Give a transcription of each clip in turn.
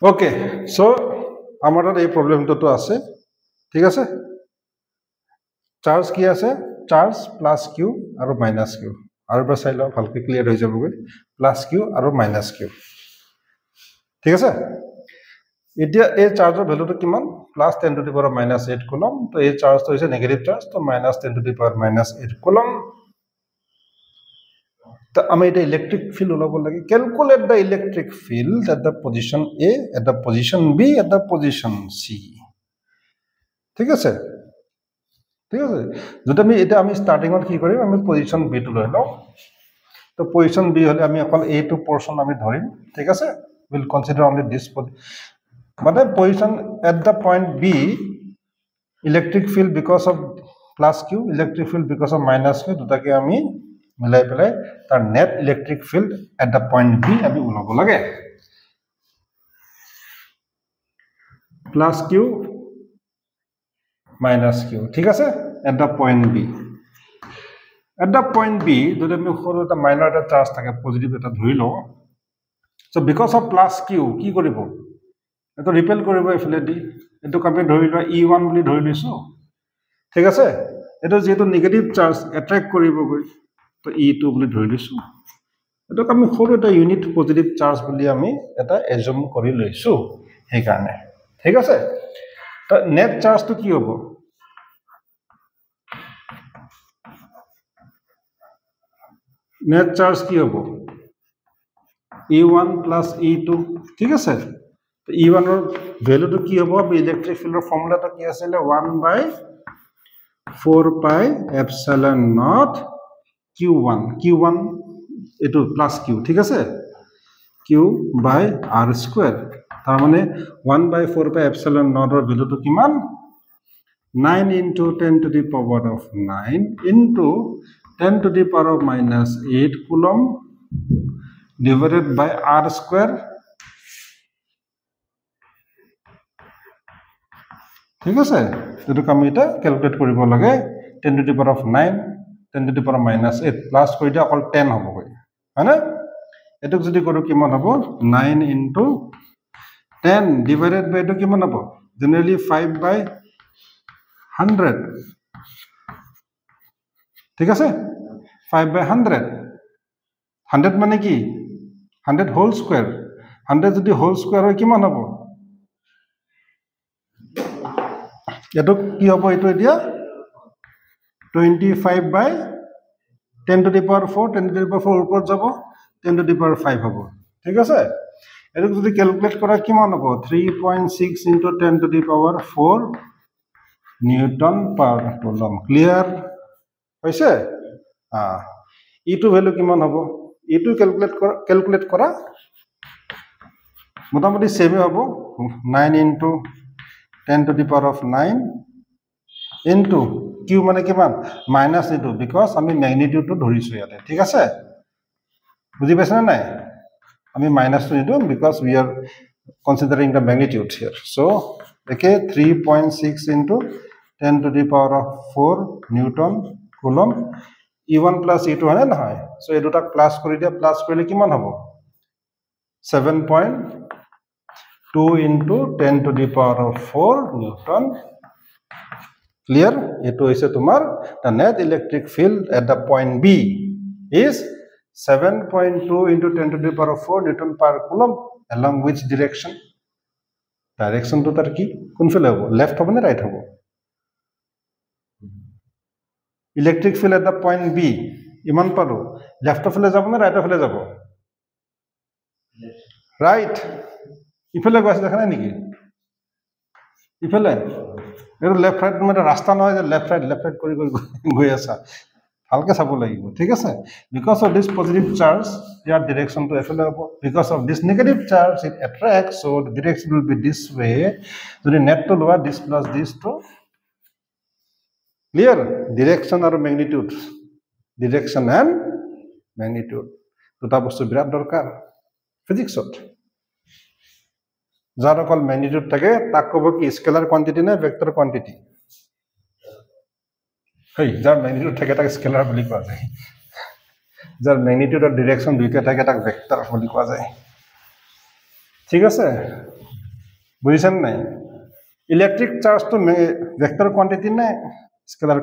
Okay so আমাৰ এই প্ৰবলেমটো আছে ঠিক আছে চাৰ্জ কি আছে চাৰ্জ প্লাস কিউ আৰু মাইনাস কিউ আৰু এবাৰ চাই লও ভালকে ক্লিয়াৰ হৈ যাবগৈ প্লাস কিউ আৰু মাইনাস কিউ ঠিক আছে এতিয়া এই চাৰ্জৰ ভ্যালুটো কিমান plus 10 to the power minus 8 coulomb তো এই চাৰ্জটো হৈছে নেগেটিভ চাৰ্জ তো minus 10 to the power minus 8 coulomb তো আমি এটা ইলেক্ট্রিক ফিল্ড ওলাব লাগে calculate the electric field at the position A at the position B at the position C ঠিক আছে ঠিক আছে যদি আমি এটা আমি স্টার্টিংত কি কৰিম আমি পজিশন বি টো লৈ লওঁ তো পজিশন বি হলে আমি অকল এ টু পোরশন আমি ধৰিম ঠিক আছে উইল কনসিডার অনলি দিস মানে position at the point B electric field because of plus Q electric field because of minus Q দুটাকে আমি মিলাই পেলাই তার net electric field at the point B আমি ওলাব লাগে প্লাস কিউ minus q ঠিক আছে at the point b at the point b যদি আমি সৰু এটা মাইনৰ এটা চাৰ্জ থাকে পজিটিভ এটা ধৰি লও so because of plus q কি কৰিব এটো ৰিপেল কৰিব এফালে দি এটো আমি ধৰি লোৱা e1 বুলি ধৰি লৈছো ঠিক আছে এটো যেটো নেগেটিভ চাৰ্জ এট্ৰাক্ট কৰিব গৈ তো e2 বুলি ধৰি লৈছো এটো আমি সৰু এটা ইউনিট পজিটিভ চাৰ্জ বুলি আমি এটা এজুম কৰি লৈছো সেই কাৰণে ঠিক আছে তো নেট চার্জ তো কি হবো নেট চার্জ কি হবো e1 plus e2 ঠিক আছে তো e1 এর ভ্যালু তো কি হবো ইলেকট্রিক ফিল্ডৰ ফর্মুলাটা কি আছিল 1/4 pi epsilon naught q1 এটো প্লাস q ঠিক আছে q by r square তার মানে 1/4 pi epsilon naught এর ভ্যালু তো কিমান 9 into 10 to the power of 9 into 10 to the power of minus 8 coulomb divided by r square ঠিক আছে এটো আমি এটা ক্যালকুলেট কৰিব লাগে 10 to the power of 9 10 to the power of minus 8 plus কৰি দিয়া অকল 10 হ'ব গৈ হয়না এটো যদি কৰো কিমান হ'ব 9 into 10 divided by এটো কিমান হ'ব জেনাৰেলি 5/100 ঠিক আছে 5/100 100 মানে কি 100 হোল স্কয়ার 100 যদি হোল স্কয়ার হয় কিমান হ'ব এটো কি হ'ব এটো এতিয়া 25/10 to the power 4 10 to the power 4 উপর যাব 10 to the power 5 হ'ব ঠিক আছে এটো যদি ক্যালকুলেট করা কিমান হ'ব 3.6 into 10 to the power 4 Newton per coulomb clear হইছে e2 ভ্যালু কিমান হ'ব e2 ক্যালকুলেট করা মোটামুটি সেমে হ'ব 9 into 10 to the power of 9 into q মানে কিমান মাইনাস e2 বিকজ আমি ম্যাগনিটিউডটো ধৰিছো ইয়াতে ঠিক আছে বুজি পাইছ না নাই আমি মাইনাস to নিদো because we are considering the magnitude here so okay 3.6 into 10 to the power of 4 newton coulomb e1 plus e2 হয় না নহয় সো এই দুটা প্লাস কৰি দিয়া প্লাস কৰিলে কিমান হ'ব 7.2 into 10 to the power of 4 newton clear eto hoise tomar the net electric field at the point b is 7.2 into 10 to the power of 4 newton per coulomb along which direction to tar ki kun file hobo left hobo na right hobo electric field at the point b iman paro left file jabo na right file jabo right ifale goise dekha na niki ifale এর left right মানে রাস্তা নয় যে left right কৰি গৈ আছে ভালকে চাব লাগিব ঠিক আছে because of this positive charge ইয়ার ডাইরেকশন টু এফএল হ'ব because of this negative charge it attract so the direction will be this way যদি নেট তো লোৱা দিস প্লাস দিস তো ক্লিয়ার ডাইরেকশন আর ম্যাগনিটিউড ডাইরেকশন এন্ড ম্যাগনিটিউড দুটা বস্তু বিরাট দরকার ফিজিক্সত যার অকল ম্যাগনিটিউড থাকে তাক কব কি স্কেলার কোয়ান্টিটি না ভেক্টর কোয়ান্টিটি হেই যার ম্যাগনিটিউড থাকে তাক স্কেলার বলি কোৱা যায় যাৰ ম্যাগনিটিউড আৰ ডাইৰেকশন দুইটা থাকে তাক ভেক্টৰ বলি কোৱা যায় ঠিক আছে বুঝছেন নাই ইলেকট্রিক চার্জ তো ভেক্টর কোয়ান্টিটি না স্কেলার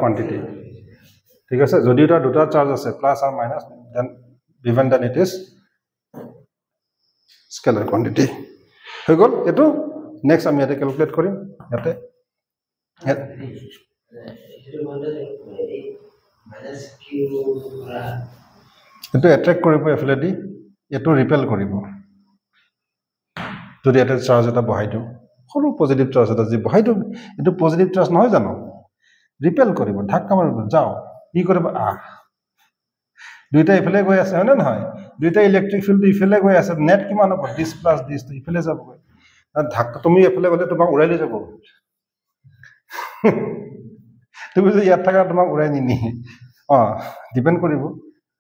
কোয়ান্টিটি ঠিক আছে যদি এটা দুটা চার্জ আছে প্লাস আর minus then given that it is scalar quantity হৈ গল এটো নেক্সট আমি এটা ক্যালকুলেট কৰিম ইয়াতে এটো অ্যাট্ৰাক্ট কৰিব এফলেদি এটো ৰিপেল কৰিব যদি এটা চাৰ্জ এটা বহাই দিও সৰু পজিটিভ চাৰ্জ এটা যে বহাই দিও এটো পজিটিভ চাৰ্জ নহয় জানো ৰিপেল কৰিব ধাক্কা মাৰিব যাও কি কৰিব দুইটা ইফালে গৈ আছে হয়নে নহয় দুইটা ইলেক্ট্ৰিক ফিল্ড ইফালে গৈ আছে নেট কিমান হ'ব দিস প্লাস দিস তো ইফালে যাব গৈ ধাক্কা তুমি ইফালে গলে তোমাক উৰাই লৈ যাব তুমি যে ইয়াত থাকা তোমাক উৰাই নিনি ডিপেন্ড কৰিব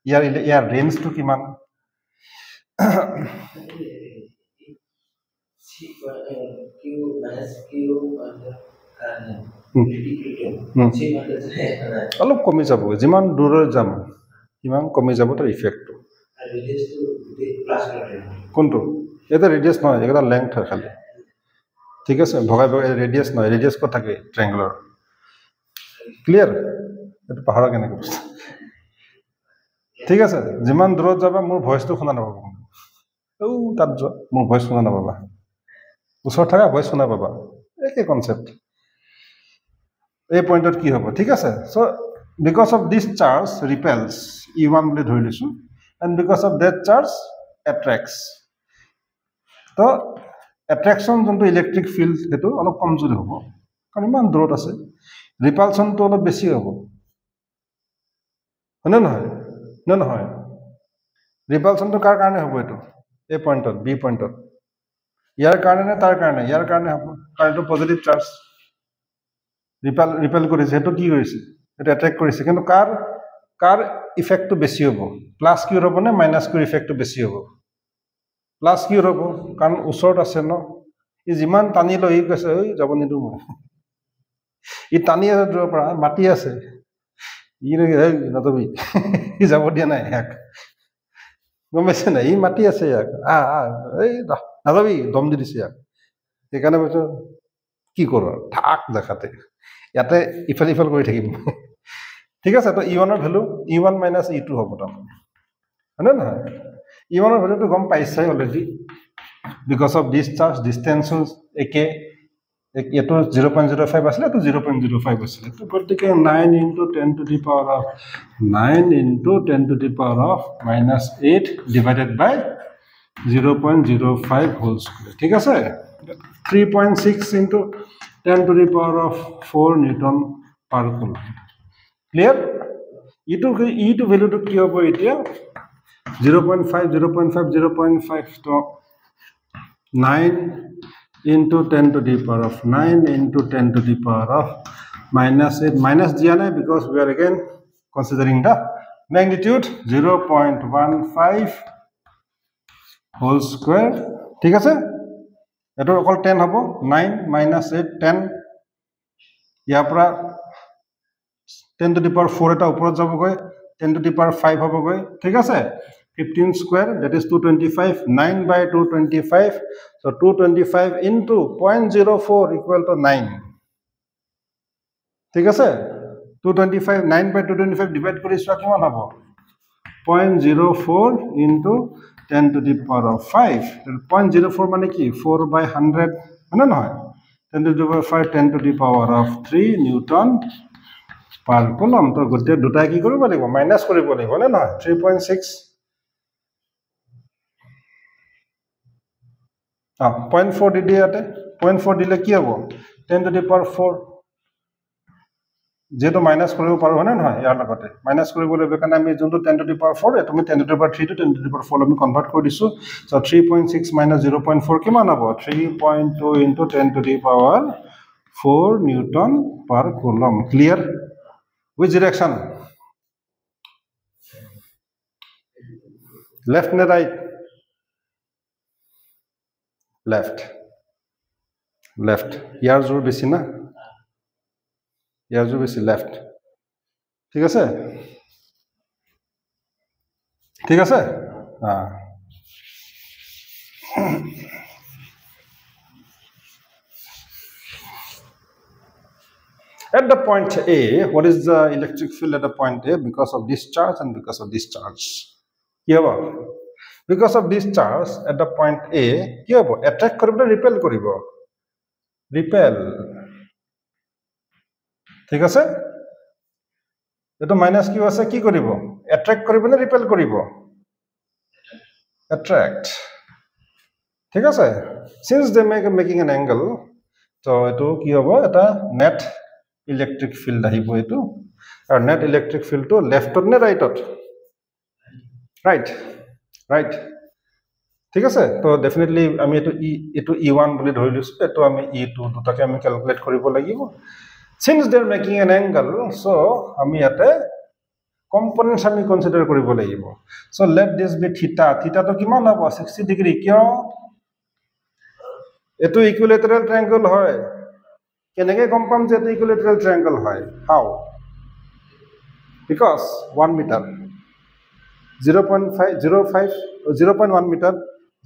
ইয়াৰ ৰেঞ্জটো কিমান অলপ কমি যাব যিমান দূৰৰ যাম ইমান কমি যাব তাৰ ইফেক্টটো কোনটো এটা ৰেডিয়াস নহয় এটা লেংথ হয় খালি ঠিক আছে ভগাই ভগাই ৰেডিয়াস নহয় ৰেডিয়াস কত থাকে ট্ৰায়াঙ্গুলাৰ ক্লিয়াৰ এটা পাহাৰা কেনেকৈ ঠিক আছে যিমান দূৰত যাবা মোৰ ভয়েসটো শুনা নাপাবা ও তাত যোৱা মোৰ ভয়েস শুনা নাপাবা ওচৰত থাকা ভয়েস শুনা পাবা একে কনসেপ্ট এই পয়েন্টত কি হ'ব ঠিক আছে so because of this charge repels e1 বুলি ধৰি লৈছো and because of that charge attracts তো attraction যোনটো ইলেক্ট্ৰিক ফিল্ড হেতু অলপ কমজোৰি হ'ব কাৰণ ইমান দূৰত আছে ৰিপালশন তো অলপ বেছি হ'ব হয়নে নহয় ৰিপালশন তো কাৰ কাৰণে হ'ব এটো এই পয়েন্টত বি পয়েন্টত ইয়াৰ কাৰণে নে তাৰ কাৰণে ইয়াৰ কাৰণে হ'ব কাৰণ এটো পজিটিভ চাৰ্জ ৰিপেল কৰিছে হেতু কি কৰিছে এটা অ্যাট্ৰাক্ট কৰিছে কিন্তু কাৰ ইফেক্টটো বেছি হ'ব প্লাস কিউৰ হ'ব নে মাইনাস কিউৰ ইফেক্টটো বেছি হ'ব প্লাস কিউৰ হ'ব কাৰণ ওচৰত আছে ন ই যিমান টানি লৈ গৈছে ঐ যাব নিদু মই ই টানি আছে দূৰৰ পৰা মাটি আছে ই নতবি ই যাব দিয়া নাই এক গমেছে নাই ই মাটি আছে ইয়াক এই নাযাবি দম দি দিছে ইয়াক সেইকাৰণে কৈছো কি কৰ ঠাক দেখাতে ইয়াতে ইফাল কৰি থাকিম ঠিক আছে তো e1 এৰ ভ্যালু e1 - e2 হ'ব তাৰমানে হয়নে নহয় e1 এৰ ভ্যালুটো গম পাইছাই already because of this charge distance একে এটো 0.05 আছিল তো 0.05 আছিল তো গতিকে 9 * 10 to the power of 9 * 10 to the power of -8 divided by 0.05 whole square ঠিক আছে 3.6 * 10 to the power of 4 Newton per coulomb clear e2 value to কি হ'ব এতিয়া 0.5 তো 9 into 10 to the power of 9 into 10 to the power of -8 minus দিয়া নাই because we are again considering the magnitude 0.15 whole square ঠিক আছে এটো অকল 10 হ'ব 9 - 8 10 ইয়াৰ পৰা 10 to the power 4 এটা ওপৰত যাব গৈ 10 to the power 5 হ'ব গৈ ঠিক আছে 15 square that is 225 9 by 225 so 225 into 0.04 equal to 9 ঠিক আছে 225 9 by 225 ডিভাইড কৰি চোৱা কিমান হ'ব 0.04 into 10 to the power of 5 0.04 মানে কি 4 by 100 মানে নহয় 10 to the power 5 10 to the power of 3 Newton per coulomb তো গতে দুটা কি কৰিব লাগিব মাইনাস কৰিব লাগিব না নহয় 3.6 0.4 দি দিয়াতে 0.4 দিলে কি হ'ব 10 to the power 4 যেটো মাইনাস কৰিব পাৰো হয় না নহয় ইয়াৰ লগতে মাইনাস কৰিব লাগিব কাৰণ আমি যোনটো 10 to the power 4 তুমি 10 to the power 3 to 10 to the power 4 আমি কনভার্ট কৰি দিছো সো 3.6 - 0.4 কিমান হ'ব 3.2 into 10 to the power 4 Newton per coulomb clear which direction left na right left ইয়াৰ জোৰ বেছি না ইয়াৰ জোৰ বেছি left ঠিক আছে At the point A, what is the electric field at the point A? Because of this charge and because of this charge. Because of this charge at the point A, attract koribo, repel koribo. Repel. ঠিক আছে? এটো minus Q আছে কি করিব? attract করিব না repel করিব? attract. ঠিক আছে? Since they making an angle, so এটো কি হবে? এটা net electric field আহিব এটো আর net electric field to left or right ot? Right. ঠিক আছে? তো ডেফিনেটলি আমি এটো E1 বলি ধৰি লৈছো, এটো আমি E2 দুটাকে আমি ক্যালকুলেট কৰিব লাগিব। Since they are making an angle, so আমি ইয়াতে components আমি consider কৰিব লাগিব। So let this be theta. Theta to কিমান হ'ব? 60 ডিগ্ৰী। কিয়? এটো equilateral triangle হয়। কেনেকৈ গম পাম যে এটো equilateral triangle হয়? How? Because 1 meter 0.1 meter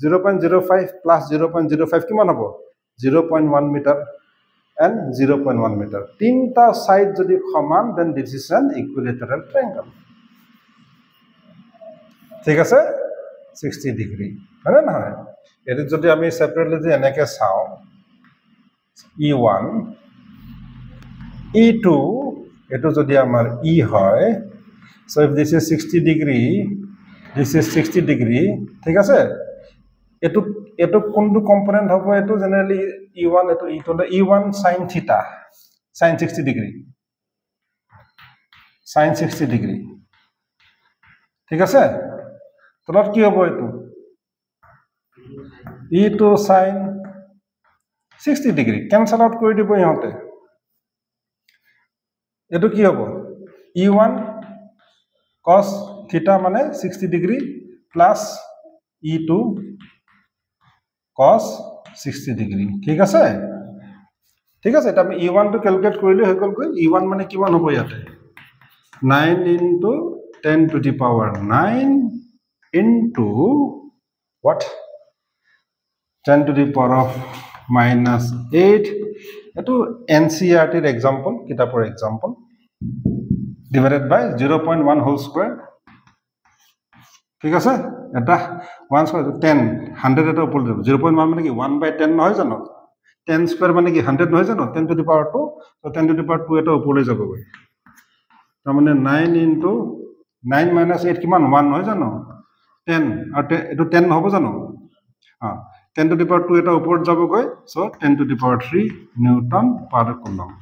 0.05 plus 0.05 কিমান হ'ব? 0.1 meter and 0.1 meter. তিনটা সাইড যদি সমান, then this is an equilateral triangle. ঠিক আছে? 60 ডিগ্ৰী হয় না? এটো যদি আমি সেপাৰেটলি যে এনেকে চাও, E1 E2 এটো যদি আমাৰ E হয়, so if this is 60 degree, this is 60 degree, ঠিক আছে? এটো কোনটো কম্পোনেন্ট হ'ব? এটো জেনারেলি E1 এটো E2 E1 sin theta, sin 60 degree, sin 60 degree, ঠিক আছে? তলত কি হ'ব? এটো E2 sin 60 degree cancel out কৰি দিব ইহতে। এটো কি হ'ব? E1 cos theta মানে 60 degree plus E2 cos 60 degree, ঠিক আছে? ঠিক আছে, এটা আমি E1 টো ক্যালকুলেট কৰিলে হৈ গল কই। E1 মানে কিমান হ'ব ইয়াতে? 9 into 10 to the power 9 into what? 10 to the power of minus 8. এটো NCERT এর एग्जांपल, কিতাপৰ example, divided by 0.1 whole square, ঠিক আছে? এটা 1 square 10 100 এটা উপৰ যাব। 0.1 মানে কি 1/10 নহয় জানো? 10 square মানে কি 100 নহয় জানো? 10 to the power 2, so 10 to the power 2 এটা উপৰলৈ যাব গৈ। তাৰ মানে 9 into 9 minus 8 কিমান? 1 নহয় জানো? 10 আৰু এটো 10 হ'ব জানো? 10 to the power 2 এটা উপৰত যাব গৈ, so 10 to the power 3 Newton per coulomb.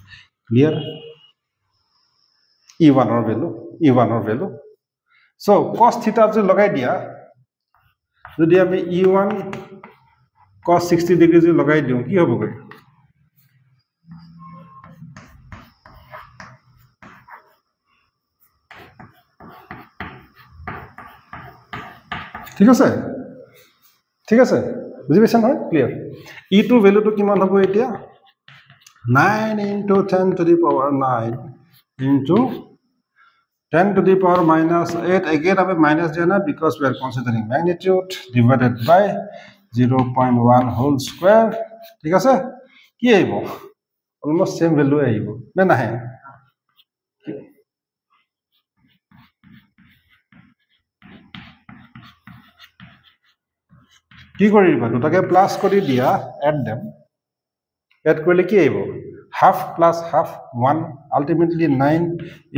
Clear? E1 or value. So cos theta যদি লগাই দিয়া, যদি আমি E1 cos 60 degree যদি লগাই দিও, কি হ'ব গৈ? ঠিক আছে? বুঝি পাইছা নহয়? ক্লিয়ার? E2 ভ্যালুটো কিমান হ'ব এতিয়া? 9 into 10 to the power 9 into 10 to the power minus 8. Again I minus jana because we are considering magnitude, divided by 0.1 whole square. ঠিক আছে? কি আহিব? অলমোস্ট সেম ভ্যালু আহিব না নাহে? কি কৰিবা? দুটাকে প্লাস কৰি দিয়া, add them. Add কৰিলে কি আহিব? half plus half 1, ultimately 9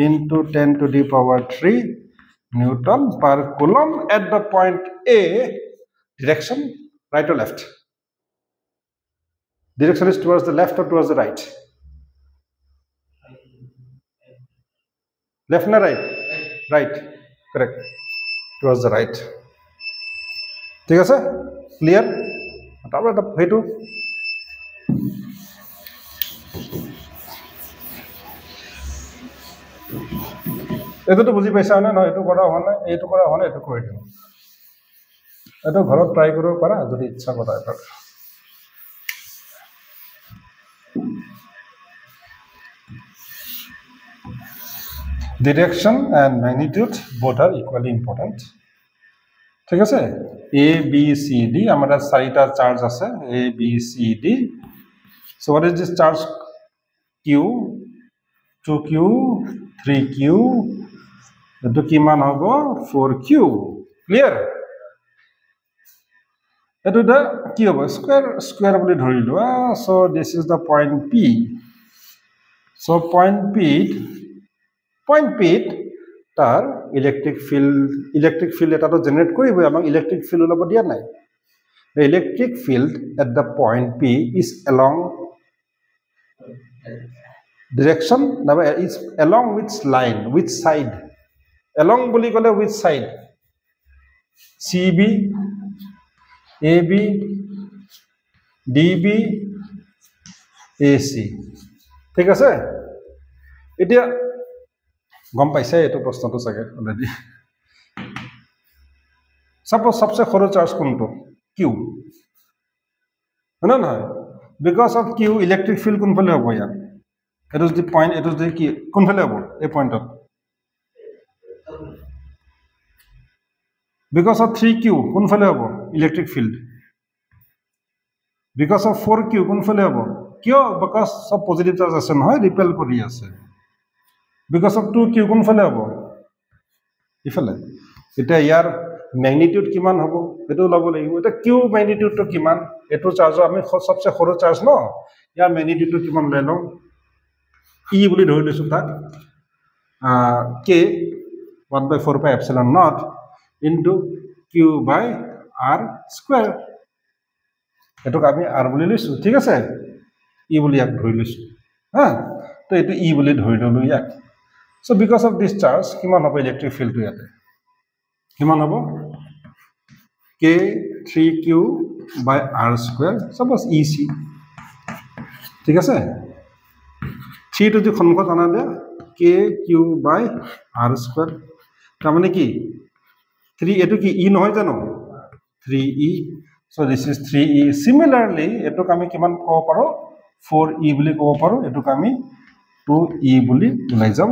into 10 to the power 3 Newton per coulomb at the point A. Direction right or left? Direction is towards the left or towards the right? Left na right? Right, correct, towards the right. ঠিক আছে? Clear? তারপর এটা হেতু এটো বুঝি পাইছা না? নহয় এটো কৰা হোৱা নাই, এইটো কৰা হোৱা নাই, এটো কৰি দিও। এটো ঘৰত ট্ৰাই কৰিব পাৰা যদি ইচ্ছা কৰা এটা। Direction and magnitude both are equally important. ঠিক আছে A B C D আমার চাৰিটা চার্জ আছে A B C D so what is this charge Q 2Q 3Q এটো কিমান হ'ব 4Q ক্লিয়ার এটো দা কি হ'ব স্কয়ার বুলি ধৰি লোৱা so this is the point P so point P তাৰ ইলেকট্ৰিক ফিল্ড এটা তো জেনাৰেট কৰিব আমাক ইলেকট্রিক ফিল্ড ওলাব দিয়া নাই the electric field at the point P is along direction is along which line which side along বুলি কলে which side CB AB DB AC ঠিক আছে এতিয়া গম পাইছে এটো প্ৰশ্নটো চাগে অলৰেডি সাপোজ সবচে সৰু চাৰ্জ কোনটো Q না না because of Q electric field কোনফালে হ'ব ইয়াৰ it is the point it is the কি কোনফালে হ'ব এই পয়েন্টত because of 3Q কোনফালে হ'ব electric field because of 4Q কোনফালে হ'ব কিয় because সব পজিটিভ চার্জ আছে নহয় ৰিপেল কৰি আছে because of 2Q কোনফালে হ'ব ইফালে এটা ইয়াৰ ম্যাগনিটিউড কিমান হ'ব এটো লব লাগিব এটা Q ম্যাগনিটিউডটো কিমান এটো চার্জ আমি সবচে সৰু চাৰ্জ ন ইয়াৰ ম্যাগনিটিউডটো কিমান লৈ লম E বুলি ধৰি লৈছো তাক K 1/4 pi epsilon naught into Q by R square এটো আমি R বুলি লৈছো ঠিক আছে E বুলি ইয়াক ধৰি লৈছো হা তো এটো E বুলি ধৰি ললো ইয়াক so because of this charge কিমান হ'ব ইলেকট্রিক ফিল্ডটো ইয়াতে কিমান হ'ব K 3Q by R square suppose EC ঠিক আছে 3 to the সন্মুখত আনা দে KQ by R square তাৰ মানে কি 3 এটো কি E নহয় জানো 3E so this is 3E similarly এটোক আমি কিমান ক'ব পাৰো 4E বুলি ক'ব পাৰো এটোক আমি 2E বুলি ওলাই যাব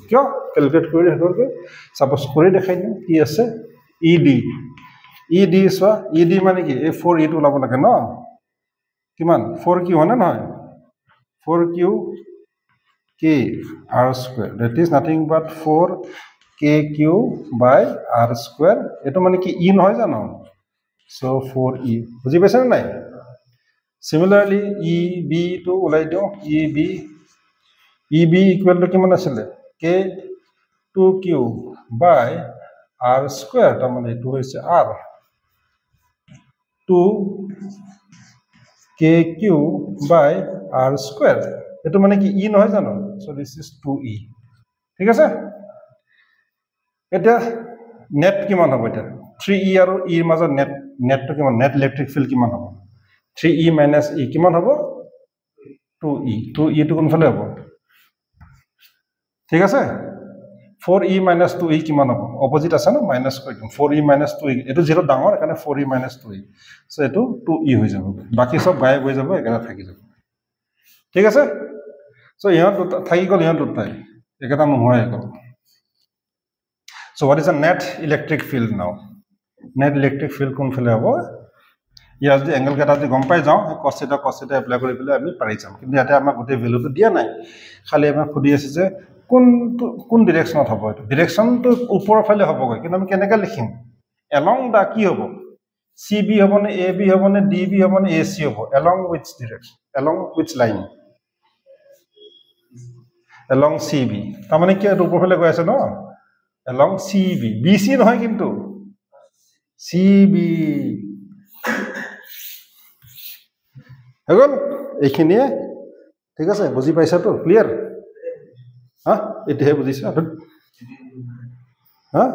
কিয় ক্যালকুলেট কৰি হেতৰকে সাপোজ কৰি দেখাই দিম কি আছে ED সো ED মানে কি এই 4E টো ওলাব লাগে ন কিমান 4Q হনে নহয় 4Q K R square that is nothing but 4KQ by R square এটো মানে কি E নহয় জানো so 4E বুজি পাইছে নাই similarly EB to ওলাই দিও EB equal to কিমান আছিল K 2Q by R square তাৰ মানে এটো হৈছে R 2KQ by R square এটো মানে কি E নহয় জানো so this is 2E ঠিক আছে এটা নেট কিমান হ'ব এটা 3E আৰু E ৰ মাজত নেটটো কিমান নেট ইলেকট্রিক ফিল্ড কিমান হ'ব 3E minus E কিমান হ'ব 2E টো কোনফালে হ'ব ঠিক আছে 4E minus 2E কিমান হ'ব অপোজিট আছে না মাইনাস কৰি দিম 4E minus 2E এটো যেটো ডাঙৰ এখানে 4E minus 2E সো এটো 2E হৈ যাব বাকি সব গায়ব হৈ যাব এখানে থাকি যাব ঠিক আছে সো ইহত থাকি গল ইহত দুটাই একেটা নহয় গল so what is a net electric field now net electric field কোনফালে হ'ব ইয়াৰ যে এংগল কেটা যে গম পাই যাও cos θ এপ্লাই কৰি পেলাই আমি পাৰি যাম কিন্তু ইয়াতে আমাৰ গোটে ভ্যালুটো দিয়া নাই খালি আমাক খুদি আছে যে কোন ডাইৰেকশনত হ'ব এটো ডাইৰেকশনটো ওপৰৰ ফালে হ'বগৈ কিন্তু আমি কেনেকৈ লিখিম along দা কি হ'ব CB হ'ব নে AB হ'ব নে DB হ'ব নে AC হ'ব along which direction along which line along CB তাৰ মানে কি ওপৰৰ ফালে গৈ আছে ন along CB BC নহয় কিন্তু CB হগল এইখিনিয়ে ঠিক আছে বুজি পাইছা তো ক্লিয়ার হ্যাঁ এটাহে বুজিছা হ্যাঁ